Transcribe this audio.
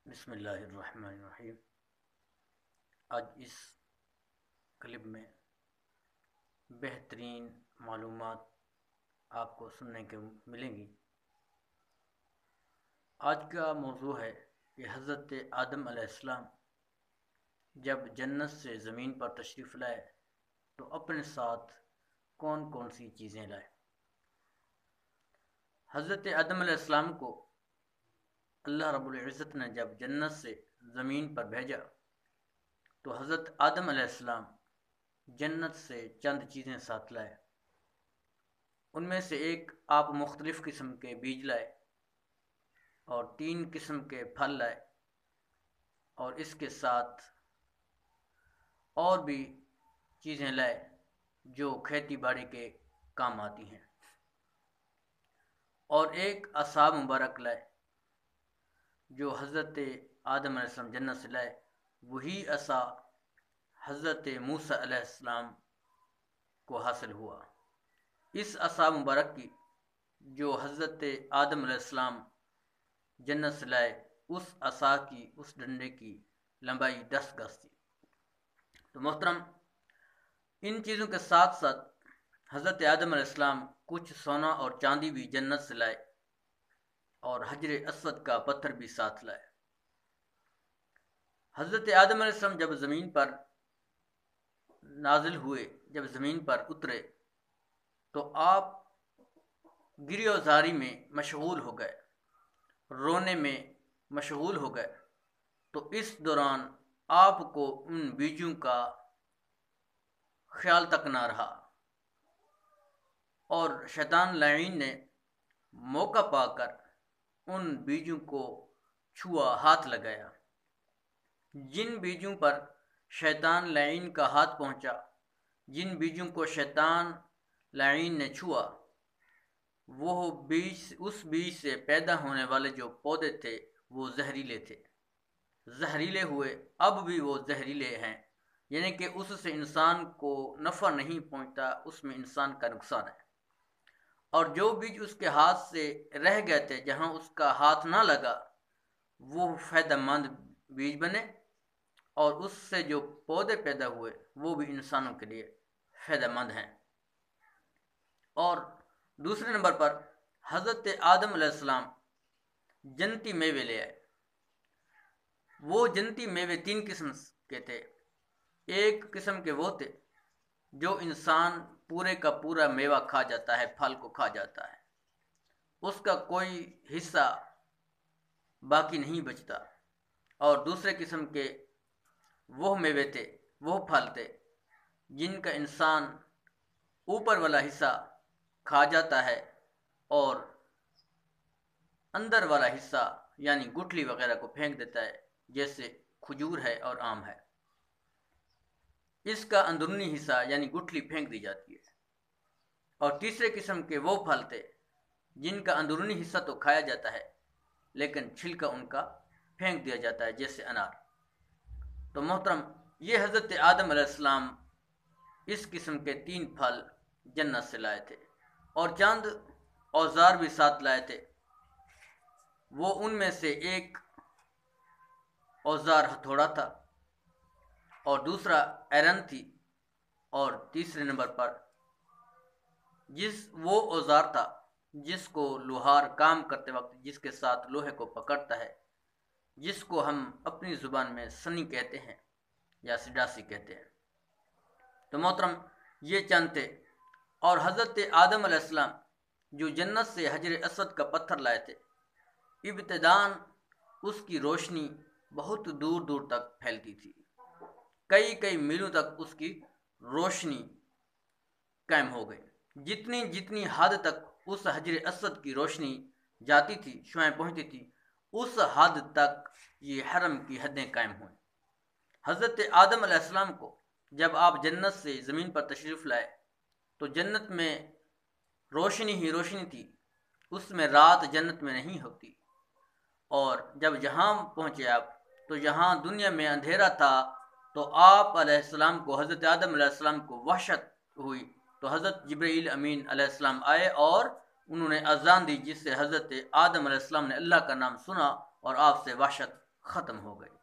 بسم اللہ الرحمن الرحیم۔ آج اس کلپ میں بہترین معلومات آپ کو سننے کے ملیں گی۔ آج کا موضوع ہے کہ حضرت آدم علیہ السلام جب جنت سے زمین پر تشریف لائے تو اپنے ساتھ کون کون سی چیزیں لائے۔ حضرت آدم علیہ السلام کو اللہ رب العزت نے جب جنت سے زمین پر بھیجا تو حضرت آدم علیہ السلام جنت سے چند چیزیں ساتھ لائے۔ ان میں سے ایک آپ مختلف قسم کے بیج لائے اور 3 قسم کے پھل لائے، اور اس کے ساتھ اور بھی چیزیں لائے جو کھیتی باڑی کے کام آتی ہیں، اور ایک عصا مبارک لائے جو حضرت آدم علیہ السلام جنت سے لائے۔ وہی عصا حضرت موسیٰ علیہ السلام کو حاصل ہوا۔ اس عصا مبارک کی جو حضرت آدم علیہ السلام جنت سے لائے، اس عصا کی، اس ڈنڈے کی لمبائی 10 گز تھی۔ تو محترم، ان چیزوں کے ساتھ ساتھ حضرت آدم علیہ السلام کچھ سونا اور چاندی بھی جنت سے لائے اور حجر اسود کا پتھر بھی ساتھ لائے۔ حضرت آدم علیہ السلام جب زمین پر نازل ہوئے، جب زمین پر اترے تو آپ گری و زاری میں مشغول ہو گئے، رونے میں مشغول ہو گئے۔ تو اس دوران آپ کو ان بیجوں کا خیال تک نہ رہا، اور شیطان لعین نے موقع پا کر ان بیجوں کو چھوا، ہاتھ لگایا۔ جن بیجوں پر شیطان لعین کا ہاتھ پہنچا، جن بیجوں کو شیطان لعین نے چھوا، وہ بیج، اس بیج سے پیدا ہونے والے جو پودے تھے وہ زہریلے تھے، زہریلے ہوئے، اب بھی وہ زہریلے ہیں، یعنی کہ اس سے انسان کو نفع نہیں پہنچتا، اس میں انسان کا نقصان ہے۔ اور جو بیج اس کے ہاتھ سے رہ گئے تھے، جہاں اس کا ہاتھ نہ لگا، وہ فائدہ مند بیج بنے، اور اس سے جو پودے پیدا ہوئے وہ بھی انسانوں کے لیے فائدہ مند ہیں۔ اور دوسرے نمبر پر حضرت آدم علیہ السلام جنتی میوے لے آئے۔ وہ جنتی میوے 3 قسم کے تھے۔ ایک قسم کے وہ تھے جو انسان پورے کا پورا میوہ کھا جاتا ہے، پھل کو کھا جاتا ہے، اس کا کوئی حصہ باقی نہیں بچتا۔ اور دوسرے قسم کے وہ میوے تھے، وہ پھل تھے جن کا انسان اوپر والا حصہ کھا جاتا ہے اور اندر والا حصہ یعنی گٹھلی وغیرہ کو پھینک دیتا ہے، جیسے کھجور ہے اور آم ہے۔ اس کا اندرونی حصہ یعنی گٹھلی پھینک دی جاتی ہے۔ اور تیسرے قسم کے وہ پھل تھے جن کا اندرونی حصہ تو کھایا جاتا ہے لیکن چھلکا ان کا پھینک دیا جاتا ہے، جیسے انار۔ تو محترم، یہ حضرت آدم علیہ السلام اس قسم کے 3 پھل جنت سے لائے تھے، اور چند اوزار بھی ساتھ لائے تھے۔ وہ ان میں سے ایک اوزار ہتھوڑا تھا، اور دوسرا ایرن تھی، اور تیسرے نمبر پر وہ اوزار تھا جس کو لوہار کام کرتے وقت جس کے ساتھ لوہے کو پکڑتا ہے، جس کو ہم اپنی زبان میں سنی کہتے ہیں یا سڈاسی کہتے ہیں۔ تو محترم، یہ چند تھے۔ اور حضرت آدم علیہ السلام جو جنت سے حجر اسود کا پتھر لائے تھے، ابتداً اس کی روشنی بہت دور دور تک پھیلتی تھی، کئی میلوں تک اس کی روشنی قائم ہو گئی۔ جتنی حد تک اس حجر اسود کی روشنی جاتی تھی، شعاعیں پہنچتی تھی، اس حد تک یہ حرم کی حدیں قائم ہوئیں۔ حضرت آدم علیہ السلام کو جب آپ جنت سے زمین پر تشریف لائے تو جنت میں روشنی ہی روشنی تھی، اس میں رات جنت میں نہیں ہوتی۔ اور جب یہاں پہنچے آپ تو یہاں دنیا میں اندھیرا تھا، تو آپ علیہ السلام کو، حضرت آدم علیہ السلام کو وحشت ہوئی، تو حضرت جبرائیل امین علیہ السلام آئے اور انہوں نے اذان دی، جس سے حضرت آدم علیہ السلام نے اللہ کا نام سنا اور آپ سے وحشت ختم ہو گئی۔